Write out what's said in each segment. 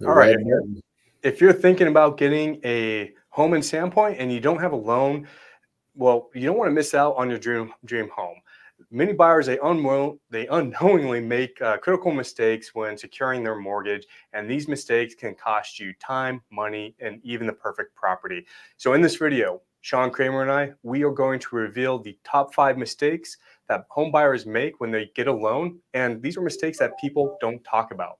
The All right. red button. If you're thinking about getting a home in Sandpoint and you don't have a loan, well, you don't want to miss out on your dream home. Many buyers they unknowingly make critical mistakes when securing their mortgage, and these mistakes can cost you time, money, and even the perfect property. So in this video, Sean Kramer and we are going to reveal the top 5 mistakes that home buyers make when they get a loan, and these are mistakes that people don't talk about.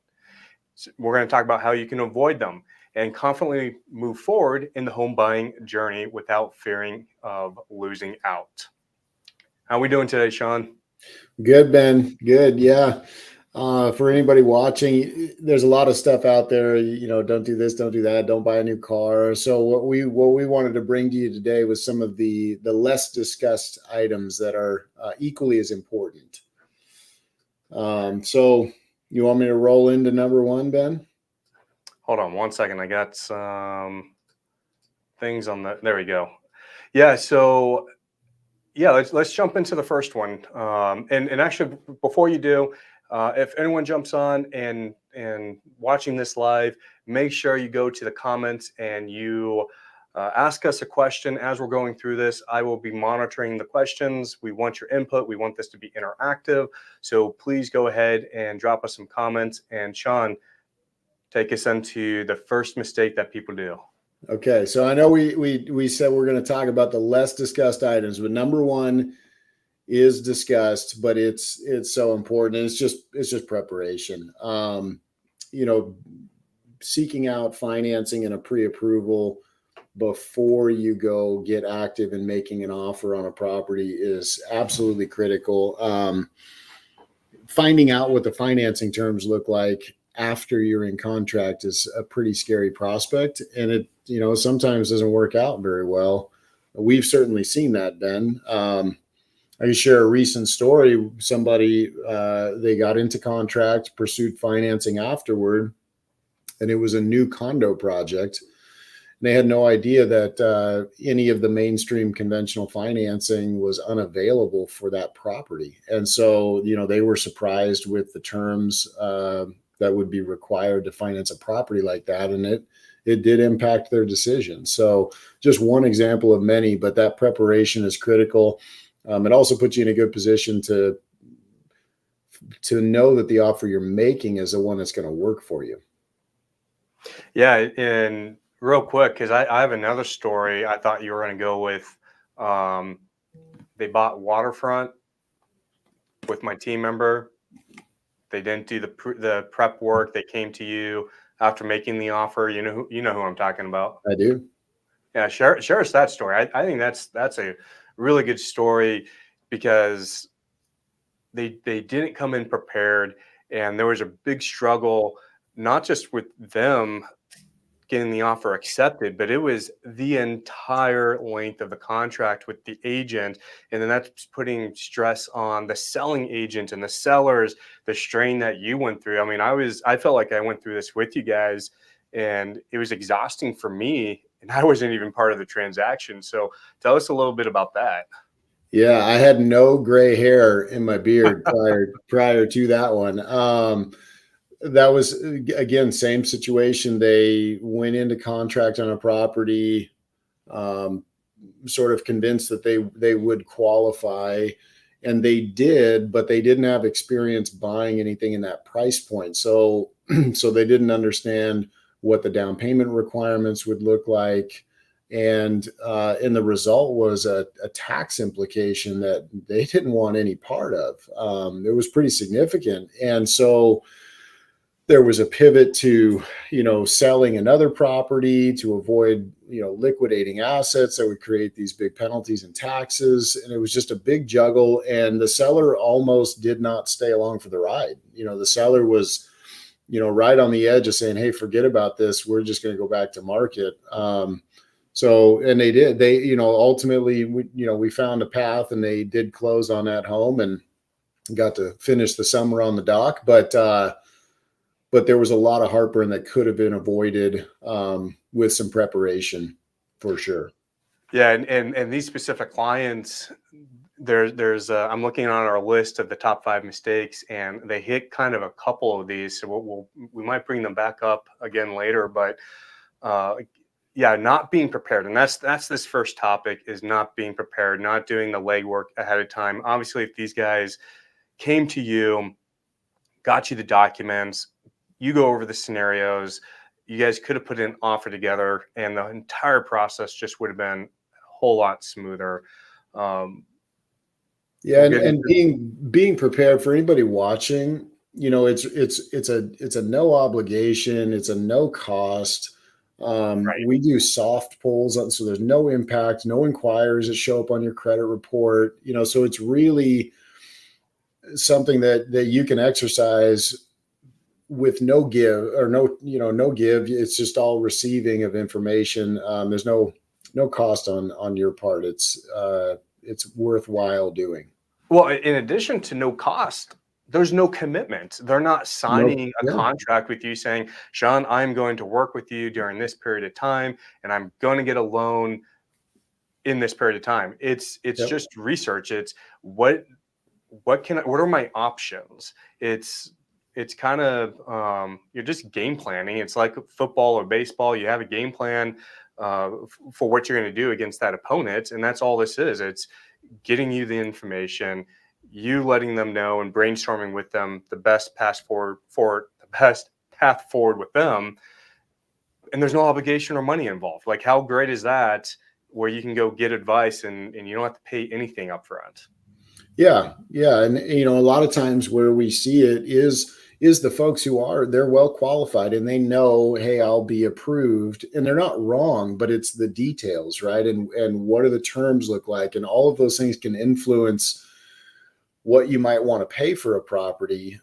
So we're going to talk about how you can avoid them and confidently move forward in the home buying journey without fearing of losing out. How are we doing today, Sean? Good, Ben. Good. Yeah. For anybody watching, there's a lot of stuff out there. Don't do this, don't do that, don't buy a new car. So what we wanted to bring to you today was some of the less discussed items that are equally as important. So you want me to roll into number 1, Ben? Hold on one second. I got some things on the. There we go. Yeah. So yeah, let's jump into the first one. And actually, before you do, if anyone jumps on and watching this live, make sure you go to the comments and you ask us a question as we're going through this. I will be monitoring the questions. We want your input. We want this to be interactive. So please go ahead and drop us some comments. And Sean, take us into the first mistake that people do. Okay, so I know we said we're going to talk about the less discussed items, but number 1 is discussed, but it's so important. It's just preparation. Seeking out financing and a pre-approval before you go get active in making an offer on a property is absolutely critical. Finding out what the financing terms look like after you're in contract is a pretty scary prospect, and it sometimes doesn't work out very well. We've certainly seen that, Ben. I can share a recent story. Somebody they got into contract, pursued financing afterward, and it was a new condo project. And they had no idea that any of the mainstream conventional financing was unavailable for that property, and so they were surprised with the terms that would be required to finance a property like that, and it did impact their decision. So just one example of many, but that preparation is critical. It also puts you in a good position to know that the offer you're making is the one that's going to work for you. Yeah, and real quick, because I have another story I thought you were going to go with. They bought waterfront with my team member. They didn't do the prep work. They came to you after making the offer. You know who I'm talking about. I do. Yeah, share us that story. I think that's a really good story because they didn't come in prepared, and there was a big struggle, not just with them getting the offer accepted, but it was the entire length of the contract with the agent. And then that's putting stress on the selling agent and the sellers, the strain that you went through. I mean, I felt like I went through this with you guys, and it was exhausting for me, and I wasn't even part of the transaction. So tell us a little bit about that. Yeah, I had no gray hair in my beard prior to that one. That was, again, same situation. They went into contract on a property, sort of convinced that they would qualify, and they did, but they didn't have experience buying anything in that price point. So they didn't understand what the down payment requirements would look like. And the result was a tax implication that they didn't want any part of. It was pretty significant. And so there was a pivot to, selling another property to avoid, liquidating assets that would create these big penalties and taxes. And it was just a big juggle. And the seller almost did not stay along for the ride. The seller was, right on the edge of saying, hey, forget about this. We're just going to go back to market. And they did. They, ultimately, we found a path, and they did close on that home and got to finish the summer on the dock. But there was a lot of heartburn that could have been avoided with some preparation, for sure. Yeah, and these specific clients, there's I'm looking on our list of the top 5 mistakes, and they hit kind of a couple of these. So we might bring them back up again later, but uh, yeah, not being prepared, and that's this first topic, is not being prepared, not doing the legwork ahead of time. Obviously, if these guys came to you, got you the documents, you go over the scenarios, you guys could have put an offer together, and the entire process just would have been a whole lot smoother. Um, Yeah, we'll and, get and into being prepared for anybody watching, it's a no obligation, it's a no cost. right. We do soft pulls, so there's no impact, no inquiries that show up on your credit report. So it's really something that you can exercise with no give, or no give. It's just all receiving of information. There's no cost on your part. It's worthwhile doing. Well, in addition to no cost, there's no commitment. They're not No, signing a yeah, contract with you saying, Sean, I'm going to work with you during this period of time, and I'm going to get a loan in this period of time. It's yep, just research. It's what are my options? It's kind of you're just game planning. It's like football or baseball. You have a game plan for what you're going to do against that opponent, and that's all this is. It's getting you the information, you letting them know and brainstorming with them the best path forward with them. And there's no obligation or money involved. Like, how great is that, where you can go get advice and you don't have to pay anything up front? yeah, and a lot of times where we see it is the folks they're well qualified and they know, hey, I'll be approved, and they're not wrong, but it's the details, right? And what do the terms look like, and all of those things can influence what you might want to pay for a property.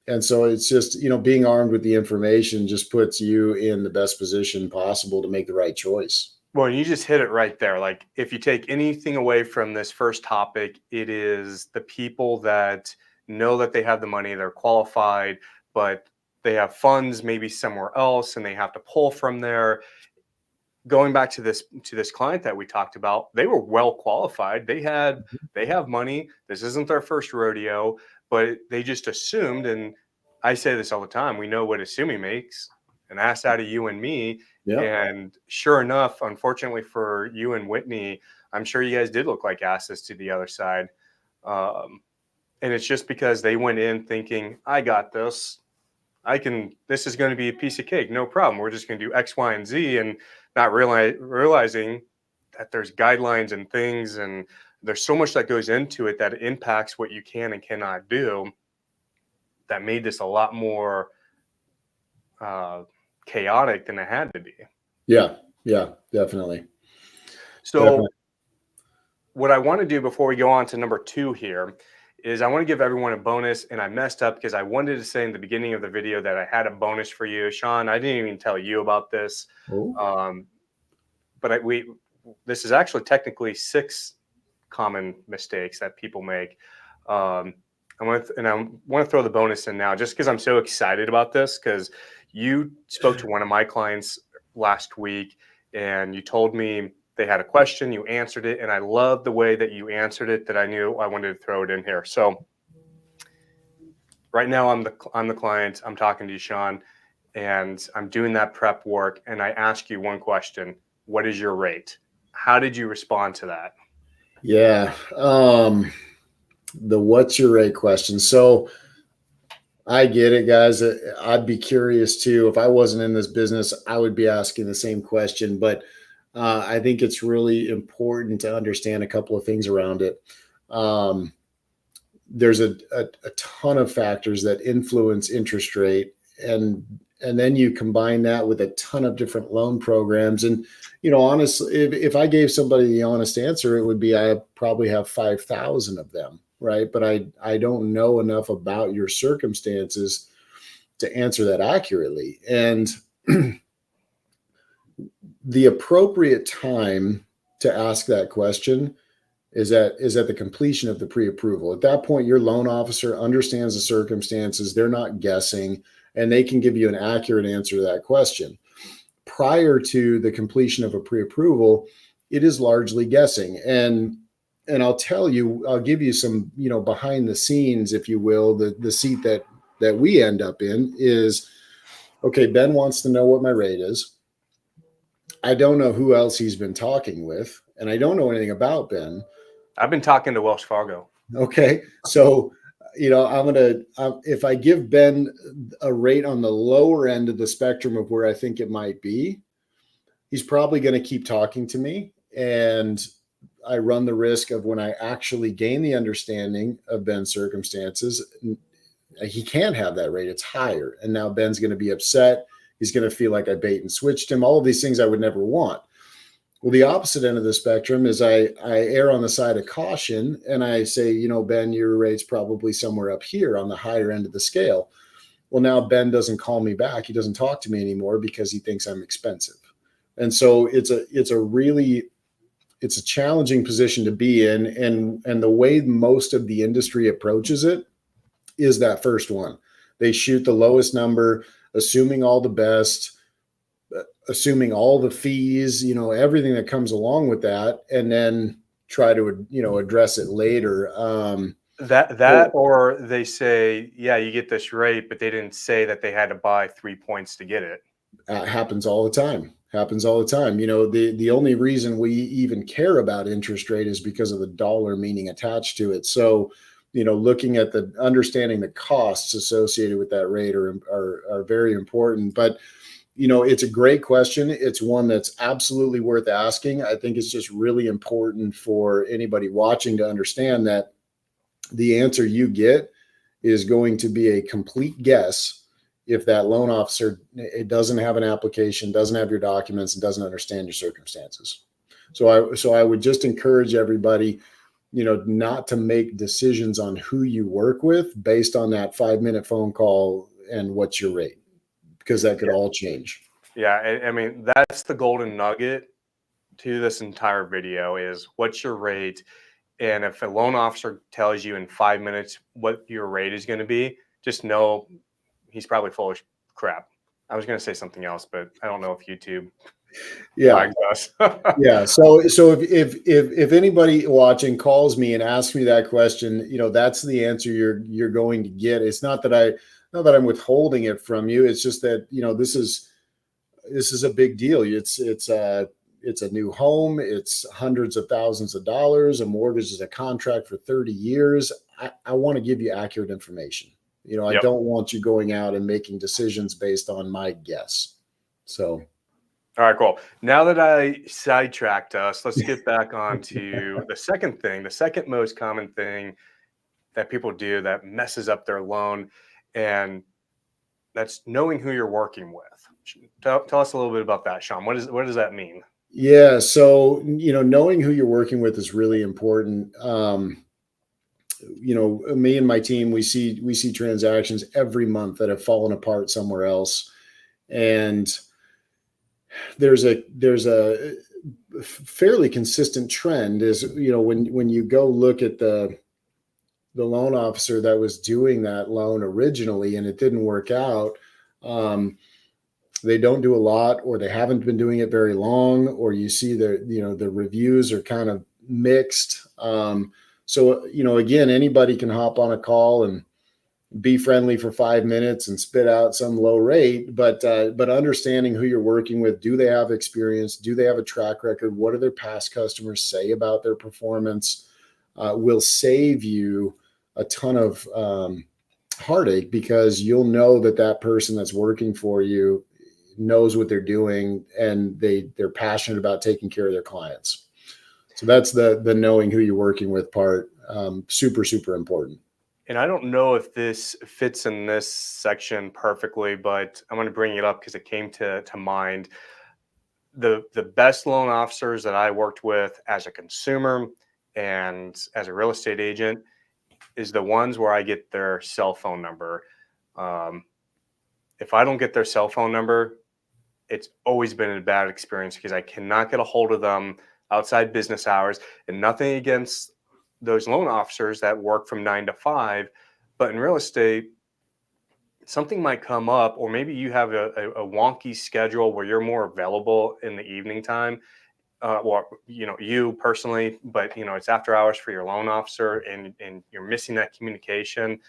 And so it's just, being armed with the information just puts you in the best position possible to make the right choice. Well, you just hit it right there. Like, if you take anything away from this first topic, it is the people that know that they have the money, they're qualified, but they have funds maybe somewhere else and they have to pull from there. Going back to this client that we talked about, they were well qualified. They have money. This isn't their first rodeo, but they just assumed, and I say this all the time, we know what assuming makes an ass out of you and me. Yeah. And sure enough, unfortunately for you and Whitney, I'm sure you guys did look like asses to the other side. Um, and it's just because they went in thinking, I got this. This is going to be a piece of cake. No problem. We're just going to do X, Y, and Z, and not realizing that there's guidelines and things, and there's so much that goes into it that it impacts what you can and cannot do. That made this a lot more chaotic than it had to be. Yeah. Yeah, definitely. So what I want to do before we go on to number 2 here is I want to give everyone a bonus, and I messed up because I wanted to say in the beginning of the video that I had a bonus for you. Sean, I didn't even tell you about this. Oh. But this is actually technically 6 common mistakes that people make. I want to throw the bonus in now just because I'm so excited about this, because you spoke to one of my clients last week and you told me they had a question, you answered it, and I love the way that you answered it, that I knew I wanted to throw it in here. So right now I'm the client, I'm talking to you, Sean, and I'm doing that prep work, and I ask you one question: what is your rate? How did you respond to that? Yeah. The what's your rate question. So I get it, guys. I'd be curious too. If I wasn't in this business, I would be asking the same question. But I think it's really important to understand a couple of things around it. Um, there's a ton of factors that influence interest rate, and then you combine that with a ton of different loan programs. And honestly, if I gave somebody the honest answer, it would be I probably have 5,000 of them, right? But I don't know enough about your circumstances to answer that accurately. And the appropriate time to ask that question is at the completion of the pre-approval. At that point, your loan officer understands the circumstances. They're not guessing, and they can give you an accurate answer to that question. Prior to the completion of a pre-approval, it is largely guessing. And and I'll tell you, I'll give you some, behind the scenes, if you will. The seat that we end up in is, okay, Ben wants to know what my rate is. I don't know who else he's been talking with, and I don't know anything about Ben. I've been talking to Wells Fargo. Okay. So, if I give Ben a rate on the lower end of the spectrum of where I think it might be, he's probably going to keep talking to me. And I run the risk of, when I actually gain the understanding of Ben's circumstances, he can't have that rate. It's higher. And now Ben's going to be upset. He's going to feel like I bait and switched him. All of these things I would never want. Well, the opposite end of the spectrum is I err on the side of caution, and I say, Ben, your rate's probably somewhere up here on the higher end of the scale. Well, now Ben doesn't call me back. He doesn't talk to me anymore because he thinks I'm expensive. And so it's a challenging position to be in. And the way most of the industry approaches it is that first one. They shoot the lowest number, assuming all the best, assuming all the fees, everything that comes along with that, and then try to, address it later. Or they say, yeah, you get this rate, but they didn't say that they had to buy 3 points to get it. Happens all the time. The only reason we even care about interest rate is because of the dollar meaning attached to it. So, looking at understanding the costs associated with that rate are very important. But it's a great question. It's one that's absolutely worth asking. I think it's just really important for anybody watching to understand that the answer you get is going to be a complete guess if that loan officer, it doesn't have an application, doesn't have your documents, and doesn't understand your circumstances. So I would just encourage everybody, not to make decisions on who you work with based on that 5-minute phone call and what's your rate, because that could all change. Yeah, I mean, that's the golden nugget to this entire video is, what's your rate? And if a loan officer tells you in 5 minutes what your rate is going to be, just know he's probably full of crap. I was going to say something else, but I don't know if YouTube flags us. Yeah. So if anybody watching calls me and asks me that question, that's the answer you're going to get. It's not that I'm withholding it from you. It's just that, this is a big deal. It's a new home. It's hundreds of thousands of dollars. A mortgage is a contract for 30 years. I want to give you accurate information. I don't want you going out and making decisions based on my guess. So. All right, cool. Now that I sidetracked us, let's get back on to the second thing, the second most common thing that people do that messes up their loan, and that's knowing who you're working with. Tell us a little bit about that, Sean. What does that mean? Yeah. So, knowing who you're working with is really important. Me and my team, we see transactions every month that have fallen apart somewhere else. And there's a fairly consistent trend is, when you go look at the loan officer that was doing that loan originally and it didn't work out, they don't do a lot, or they haven't been doing it very long, or you see the reviews are kind of mixed. So, again, anybody can hop on a call and be friendly for 5 minutes and spit out some low rate, but understanding who you're working with, do they have experience? Do they have a track record? What do their past customers say about their performance? Will save you a ton of heartache, because you'll know that person that's working for you knows what they're doing, and they're passionate about taking care of their clients. So that's the knowing who you're working with part. Super, super important. And I don't know if this fits in this section perfectly, but I'm going to bring it up because it came to mind. The best loan officers that I worked with as a consumer and as a real estate agent is the ones where I get their cell phone number. If I don't get their cell phone number, it's always been a bad experience because I cannot get a hold of them outside business hours. And nothing against those loan officers that work from 9 to 5, but in real estate, something might come up, or maybe you have a wonky schedule where you're more available in the evening time. well, you personally, but it's after hours for your loan officer, and you're missing that communication.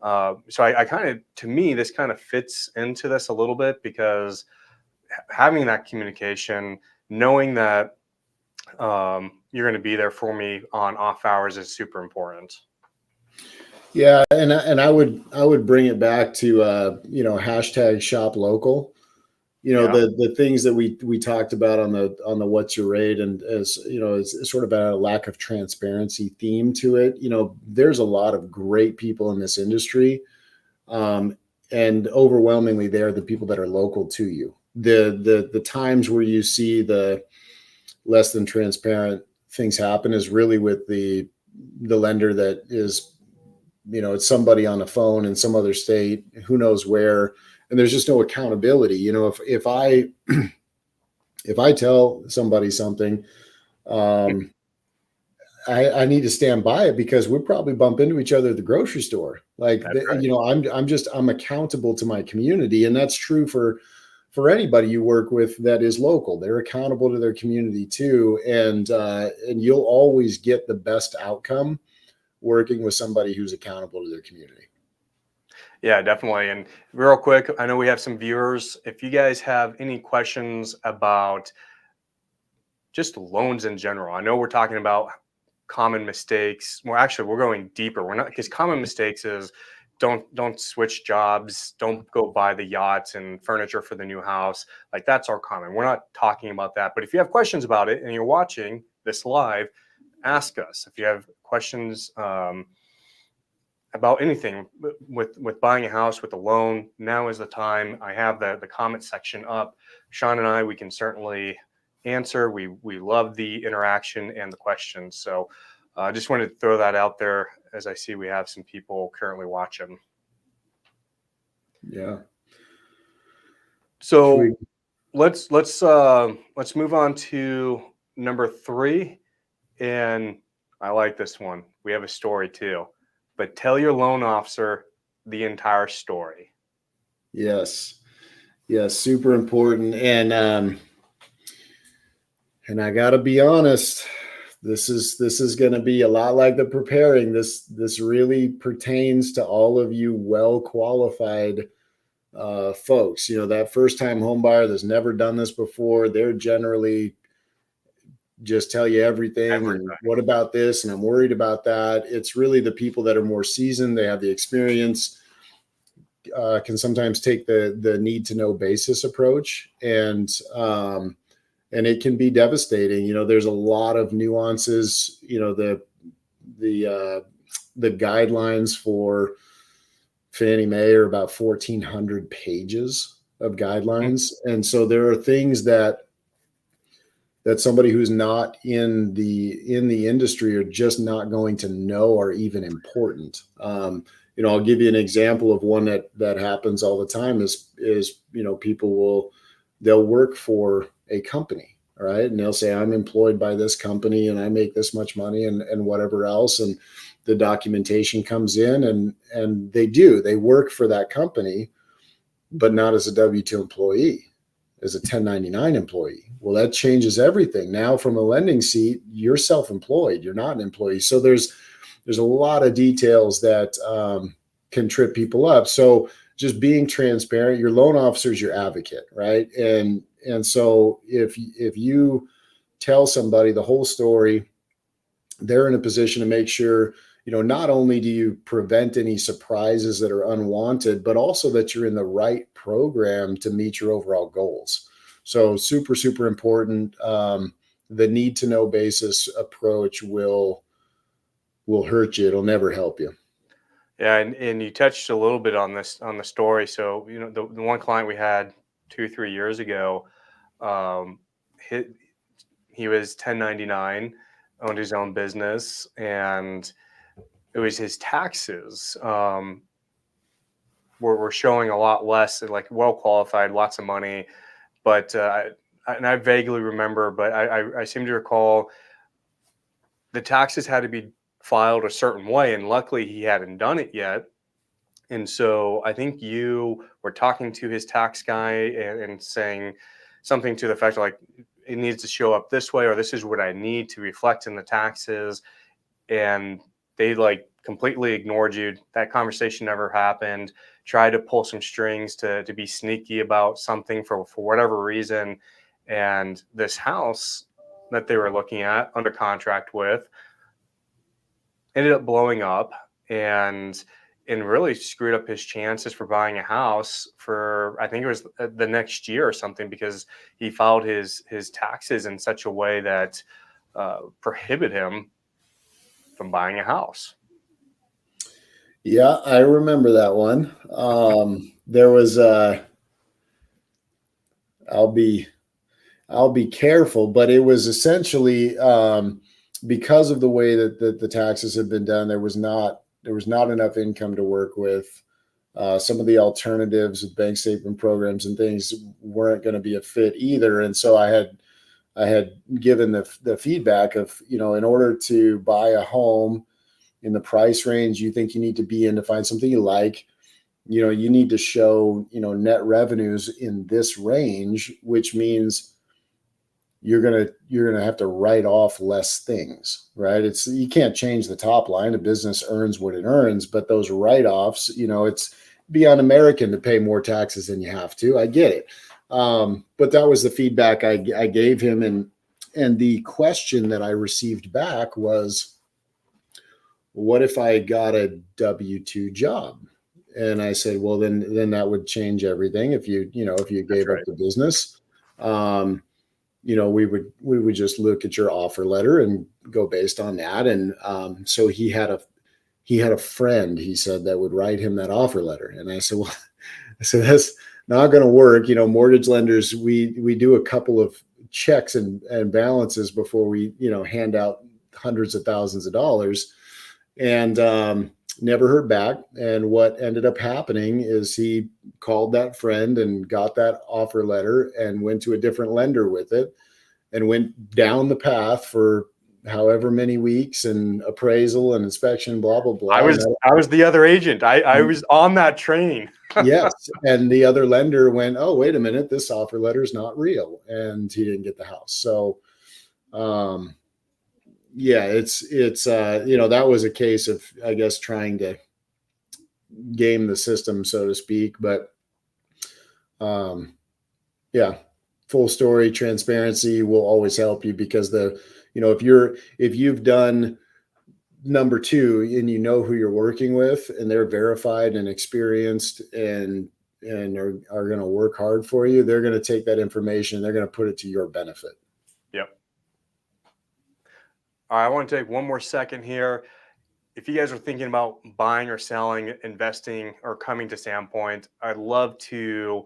So I kind of, to me, this kind of fits into this a little bit, because having that communication, knowing that you're going to be there for me on off hours is super important. Yeah, and I would bring it back to hashtag shop local. Yeah, The things that we talked about on the what's your rate, and as it's sort of a lack of transparency theme to it. There's a lot of great people in this industry, um, and overwhelmingly they're the people that are local to you. The times where you see the less than transparent things happen is really with the lender that is, it's somebody on the phone in some other state, who knows where, and there's just no accountability. If I tell somebody something, um, I need to stand by it, because we probably bump into each other at the grocery store. Like, that's right. I'm accountable to my community, and that's true for anybody you work with that is local. They're accountable to their community too, and you'll always get the best outcome working with somebody who's accountable to their community. Yeah, definitely. And real quick, I know we have some viewers. If you guys have any questions about just loans in general, I know we're talking about common mistakes. Well, actually, we're going deeper. We're not, because common mistakes is don't switch jobs, don't go buy the yachts and furniture for the new house. Like, that's our common. We're not talking about that. But if you have questions about it and you're watching this live, ask us. If you have questions about anything with buying a house with a loan, now is the time. I have the comment section up. Sean and I, we can certainly answer. We love the interaction and the questions. So I just wanted to throw that out there, as I see we have some people currently watching. Yeah. So let's move on to number 3. And I like this one. We have a story too, but tell your loan officer the entire story. Yes. Yes. Super important. And I gotta be honest, this is going to be a lot like the preparing. This really pertains to all of you well qualified folks. That first time home buyer that's never done this before, they're generally just tell you everything, and Everybody. what about this, and I'm worried about that. It's really the people that are more seasoned, they have the experience, can sometimes take the need to know basis approach, and it can be devastating. There's a lot of nuances. The guidelines for Fannie Mae are about 1,400 pages of guidelines, and so there are things that somebody who's not in the industry are just not going to know are even important. I'll give you an example of one that happens all the time. Is people they'll work for a company, all right, and they'll say, I'm employed by this company and I make this much money, and whatever else, and the documentation comes in, and they work for that company, but not as a W-2 employee, as a 1099 employee. Well, that changes everything. Now, from a lending seat, you're self-employed. You're not an employee. So there's a lot of details that can trip people up. So just being transparent. Your loan officer is your advocate, right? And so if you tell somebody the whole story, they're in a position to make sure, not only do you prevent any surprises that are unwanted, but also that you're in the right program to meet your overall goals. So super, super important. The need to know basis approach will hurt you. It'll never help you. Yeah, and you touched a little bit on this, on the story. So the one client we had 2-3 years ago, um, he, he was 1099, owned his own business, and it was his taxes were showing a lot less, like well qualified, lots of money, but and I vaguely remember, but I seem to recall the taxes had to be filed a certain way, and luckily he hadn't done it yet. And so I think you were talking to his tax guy and saying something to the effect of, like, it needs to show up this way, or this is what I need to reflect in the taxes. And they like completely ignored you. That conversation never happened. Tried to pull some strings to be sneaky about something for whatever reason. And this house that they were looking at under contract with ended up blowing up, and really screwed up his chances for buying a house for, I think it was the next year or something, because he filed his taxes in such a way that prohibited him from buying a house. Yeah, I remember that one. There was I'll be careful, but it was essentially because of the way that the taxes had been done, there was not enough income to work with. Some of the alternatives with bank statement programs and things weren't going to be a fit either. And so I had given the feedback of, in order to buy a home in the price range you think you need to be in to find something you like, you need to show, net revenues in this range, which means you're gonna have to write off less things, right? You can't change the top line. A business earns what it earns, but those write-offs, it's beyond American to pay more taxes than you have to. I get it, but that was the feedback I gave him, and the question that I received back was, what if I got a W-2 job? And I said, well, then that would change everything. If you gave up the business, we would just look at your offer letter and go based on that. And so he had a friend, he said, that would write him that offer letter. And I said, well, that's not going to work. Mortgage lenders, we do a couple of checks and balances before we, hand out hundreds of thousands of dollars. And never heard back. And what ended up happening is he called that friend and got that offer letter and went to a different lender with it and went down the path for however many weeks and appraisal and inspection, blah, blah, blah. I was the other agent. I was on that train. Yes. And the other lender went, oh, wait a minute, this offer letter is not real. And he didn't get the house. So, yeah, it's that was a case of, I guess, trying to game the system, so to speak. But yeah, full story transparency will always help you, because if you've done number two and who you're working with and they're verified and experienced and are going to work hard for you, they're going to take that information, they're going to put it to your benefit. Yep. All right, I want to take one more second here. If you guys are thinking about buying or selling, investing, or coming to Sandpoint, I'd love to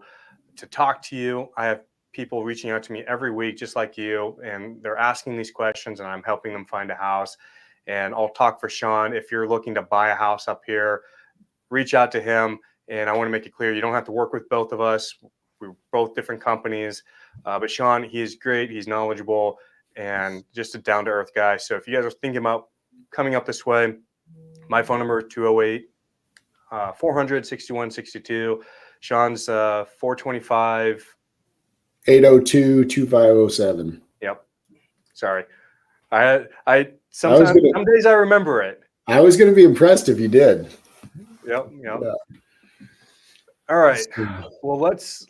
talk to you. I have people reaching out to me every week, just like you, and they're asking these questions, and I'm helping them find a house. And I'll talk for Sean. If you're looking to buy a house up here, reach out to him. And I want to make it clear, you don't have to work with both of us. We're both different companies. But Sean, he is great. He's knowledgeable and just a down-to-earth guy. So if you guys are thinking about coming up this way, my phone number is 208-400-6162. Sean's 425 802-2507. Yep. Sorry. Some days I remember it. I was going to be impressed if you did. Yep. Yeah. All right. Well, let's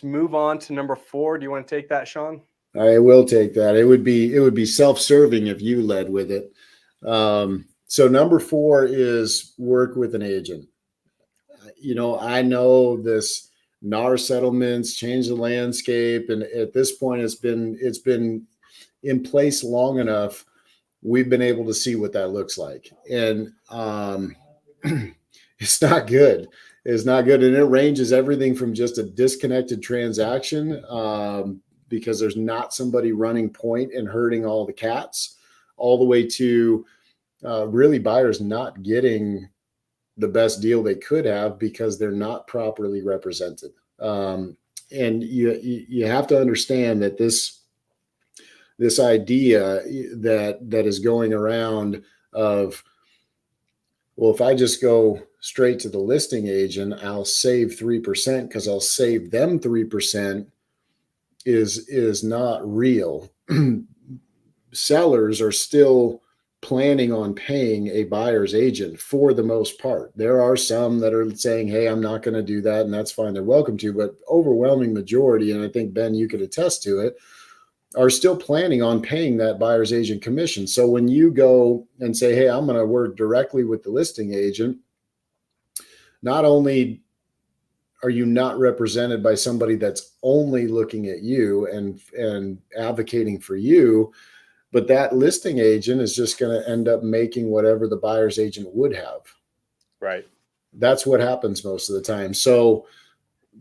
move on to number 4. Do you want to take that, Sean? I will take that. It would be self-serving if you led with it. So number 4 is work with an agent. I know this NAR settlements change the landscape, and at this point, it's been in place long enough. We've been able to see what that looks like, and it's not good. It's not good, and it ranges everything from just a disconnected transaction because there's not somebody running point and herding all the cats, all the way to really buyers not getting the best deal they could have because they're not properly represented. And you have to understand that this idea that is going around of, well, if I just go straight to the listing agent, I'll save 3% because I'll save them 3%. is not real. Sellers are still planning on paying a buyer's agent for the most part. There are some that are saying, hey, I'm not going to do that, and that's fine. They're welcome to, but overwhelming majority, and I think, Ben, you could attest to it, are still planning on paying that buyer's agent commission. So when you go and say, hey, I'm going to work directly with the listing agent, not only are you not represented by somebody that's only looking at you and advocating for you, but that listing agent is just going to end up making whatever the buyer's agent would have. Right. That's what happens most of the time. So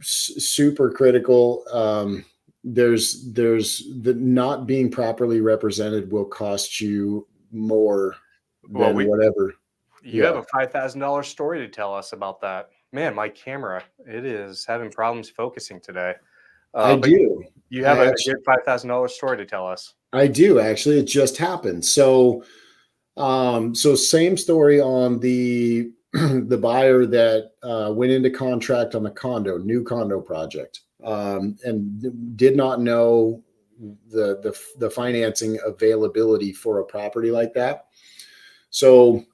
super critical. There's the not being properly represented will cost you more than whatever. You have a $5,000 story to tell us about that. Man, my camera, it is having problems focusing today. I do. You have a good $5,000 story to tell us. I do, actually. It just happened. So same story on the the buyer that went into contract on the new condo project, and did not know the financing availability for a property like that. So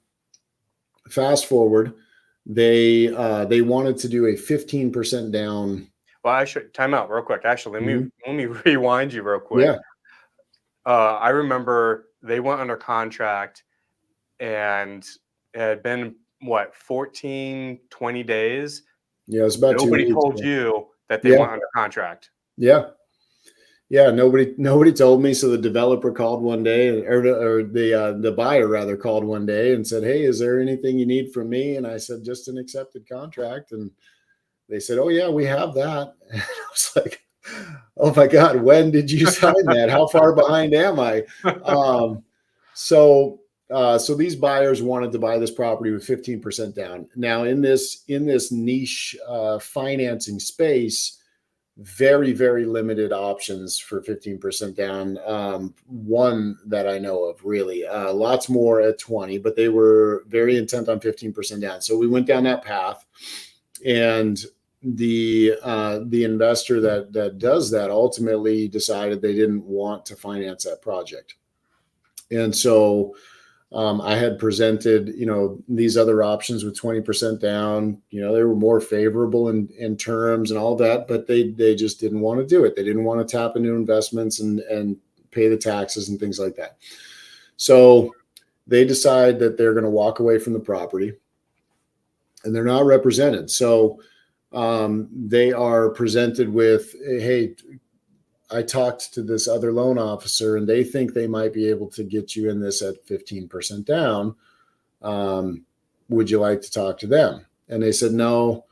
fast forward, they wanted to do a 15% down. Well, I should time out real quick. Actually, let me rewind you real quick. Yeah. I remember they went under contract, and it had been 14, 20 days. Yeah, it was about 2 weeks. Nobody told you that they went under contract. Yeah. Yeah, nobody told me. So the developer called one day, or the buyer rather called one day and said, hey, is there anything you need from me? And I said, just an accepted contract. And they said, oh yeah, we have that. And I was like, oh my God, when did you sign that? How far behind am I? So these buyers wanted to buy this property with 15% down. Now in this niche financing space, very, very limited options for 15% down. One that I know of, really, lots more at 20, but they were very intent on 15% down. So we went down that path, and the investor that does that ultimately decided they didn't want to finance that project. And so I had presented, these other options with 20% down. They were more favorable in terms and all that, but they just didn't want to do it. They didn't want to tap into investments and pay the taxes and things like that. So they decide that they're going to walk away from the property, and they're not represented. So they are presented with, hey, I talked to this other loan officer, and they think they might be able to get you in this at 15% down. Would you like to talk to them? And they said, no.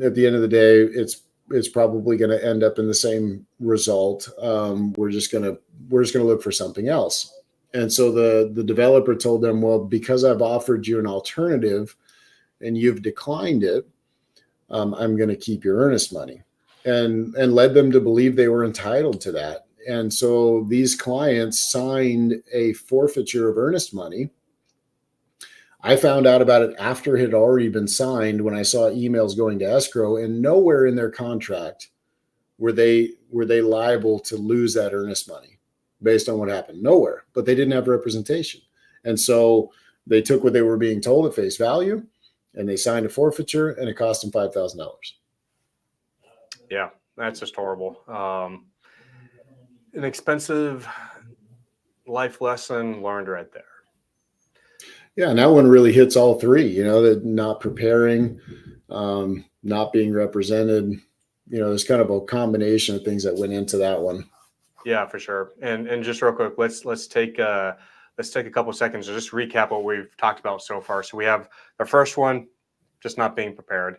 At the end of the day, it's probably going to end up in the same result. We're just going to look for something else. And so the developer told them, well, because I've offered you an alternative and you've declined it, I'm going to keep your earnest money. And led them to believe they were entitled to that. And so these clients signed a forfeiture of earnest money. I found out about it after it had already been signed, when I saw emails going to escrow, and nowhere in their contract were they liable to lose that earnest money based on what happened. Nowhere, but they didn't have representation. And so they took what they were being told at face value, and they signed a forfeiture, and it cost them $5,000. Yeah, that's just horrible. An expensive life lesson learned right there. Yeah, and that one really hits all three. That not preparing, not being represented. There's kind of a combination of things that went into that one. Yeah, for sure. And just real quick, let's take a couple seconds to just recap what we've talked about so far. So we have the first one, just not being prepared.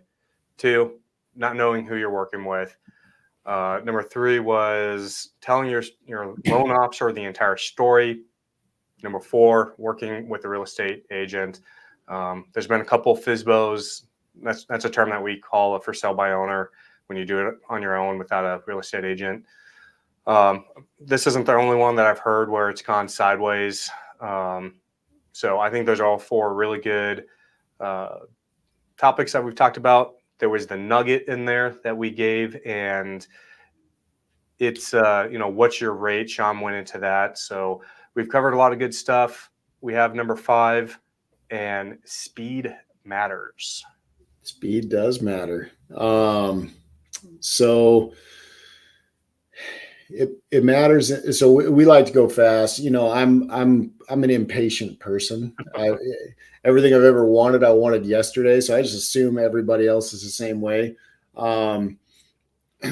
2, not knowing who you're working with. Number 3 was telling your loan officer the entire story. Number 4, working with a real estate agent. There's been a couple FSBOs. That's a term that we call a for sale by owner, when you do it on your own without a real estate agent. This isn't the only one that I've heard where it's gone sideways. So I think those are all 4 really good topics that we've talked about. There was the nugget in there that we gave, and it's, what's your rate? Sean went into that. So we've covered a lot of good stuff. We have number 5, and speed matters. Speed does matter. So it matters. So we like to go fast. I'm an impatient person. Everything I've ever wanted, I wanted yesterday. So I just assume everybody else is the same way.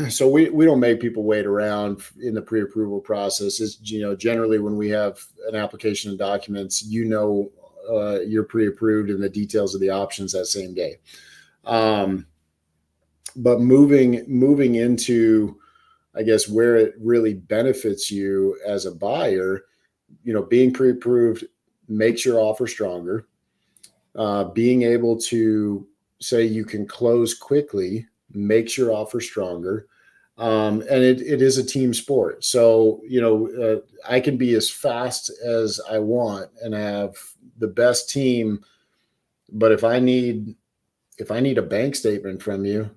So we don't make people wait around in the pre-approval process. It's, generally when we have an application and documents, you're pre-approved and the details of the options that same day. But moving into, I guess, where it really benefits you as a buyer, being pre-approved makes your offer stronger. Being able to say you can close quickly makes your offer stronger. And it is a team sport. So, I can be as fast as I want and have the best team, but if I need a bank statement from you,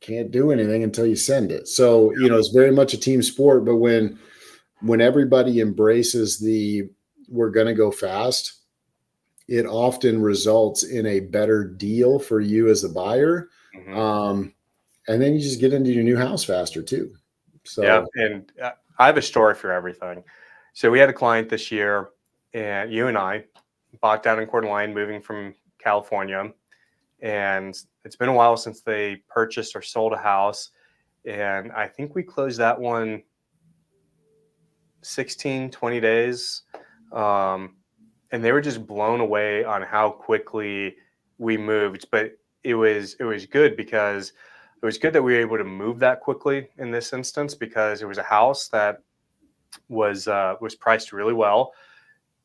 can't do anything until you send it. So, it's very much a team sport, but when everybody embraces we're going to go fast, it often results in a better deal for you as the buyer. Mm-hmm. And then you just get into your new house faster too. So, yeah. And I have a story for everything. So we had a client this year, and you and I bought down in Coeur d'Alene, moving from California. And it's been a while since they purchased or sold a house. And I think we closed that one 16, 20 days. And they were just blown away on how quickly we moved. But it was good because it was good that we were able to move that quickly in this instance, because it was a house that was priced really well.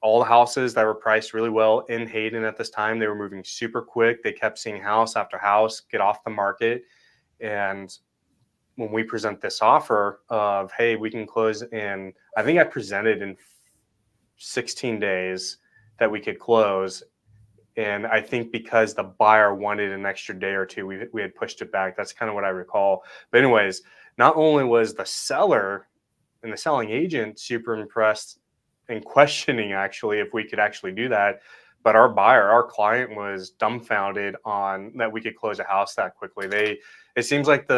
All the houses that were priced really well in Hayden at this time, they were moving super quick. They kept seeing house after house get off the market. And when we present this offer of, hey, we can close in, I think I presented in 16 days that we could close. And I think because the buyer wanted an extra day or two, we had pushed it back. That's kind of what I recall. But anyways, not only was the seller and the selling agent super impressed and questioning actually if we could actually do that, but our client was dumbfounded on that we could close a house that quickly. It seems like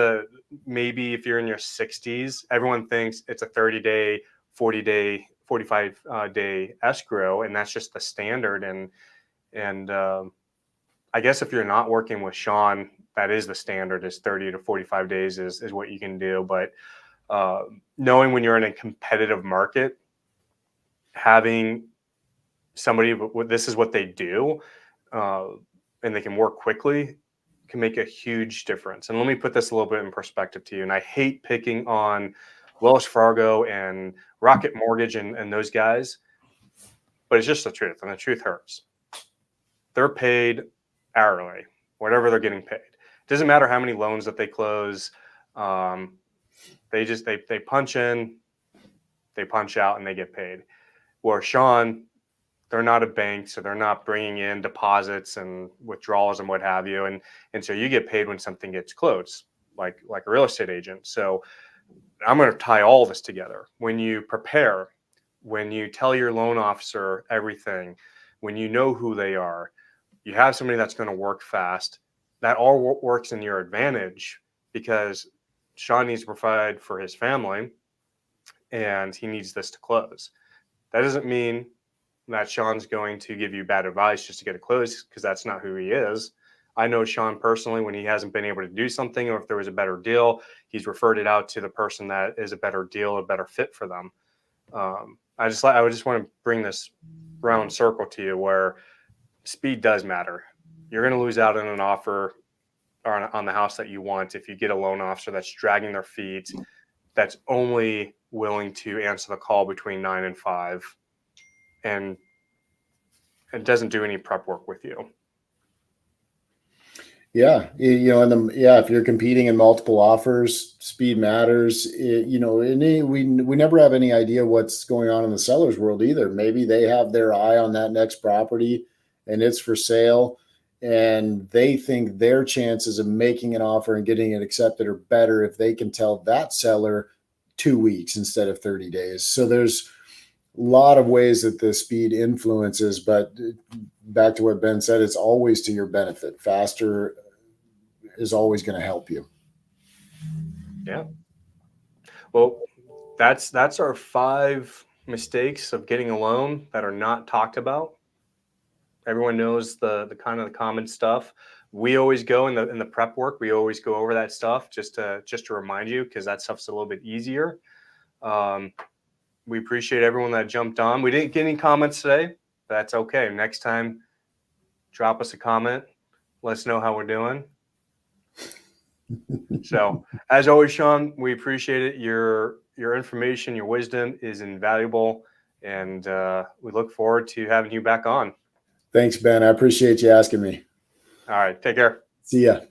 maybe if you're in your 60s, everyone thinks it's a 30-day, 40-day, 45-day escrow, and that's just the standard. And I guess if you're not working with Sean, that is the standard, is 30 to 45 days is what you can do. But knowing when you're in a competitive market, having somebody, this is what they do, and they can work quickly, can make a huge difference. And let me put this a little bit in perspective to you. And I hate picking on Wells Fargo and Rocket Mortgage and those guys, but it's just the truth, and the truth hurts. They're paid hourly, whatever they're getting paid. It doesn't matter how many loans that they close. They punch in, they punch out, and they get paid. Where Sean, they're not a bank, so they're not bringing in deposits and withdrawals and what have you. And so you get paid when something gets closed, like a real estate agent. So I'm going to tie all this together. When you prepare, when you tell your loan officer everything, when you know who they are, you have somebody that's going to work fast, that all works in your advantage, because Sean needs to provide for his family and he needs this to close. That doesn't mean that Sean's going to give you bad advice just to get it closed, because that's not who he is. I know Sean personally, when he hasn't been able to do something, or if there was a better deal, he's referred it out to the person that is a better deal, a better fit for them. I just want to bring this round circle to you, where speed does matter. You're going to lose out on an offer or on the house that you want if you get a loan officer that's dragging their feet, that's only willing to answer the call between 9 and 5, and it doesn't do any prep work with you. Yeah, if you're competing in multiple offers, speed matters. We never have any idea what's going on in the seller's world either. Maybe they have their eye on that next property and it's for sale, and they think their chances of making an offer and getting it accepted are better if they can tell that seller 2 weeks instead of 30 days. So there's a lot of ways that the speed influences, but back to what Ben said, it's always to your benefit. Faster is always going to help you. Yeah. Well, that's our 5 mistakes of getting a loan that are not talked about. Everyone knows the kind of the common stuff. We always go in the prep work. We always go over that stuff just to remind you, because that stuff's a little bit easier. We appreciate everyone that jumped on. We didn't get any comments today, but that's okay. Next time, drop us a comment. Let us know how we're doing. So, as always, Sean, we appreciate it. Your information, your wisdom is invaluable, and we look forward to having you back on. Thanks, Ben. I appreciate you asking me. All right. Take care. See ya.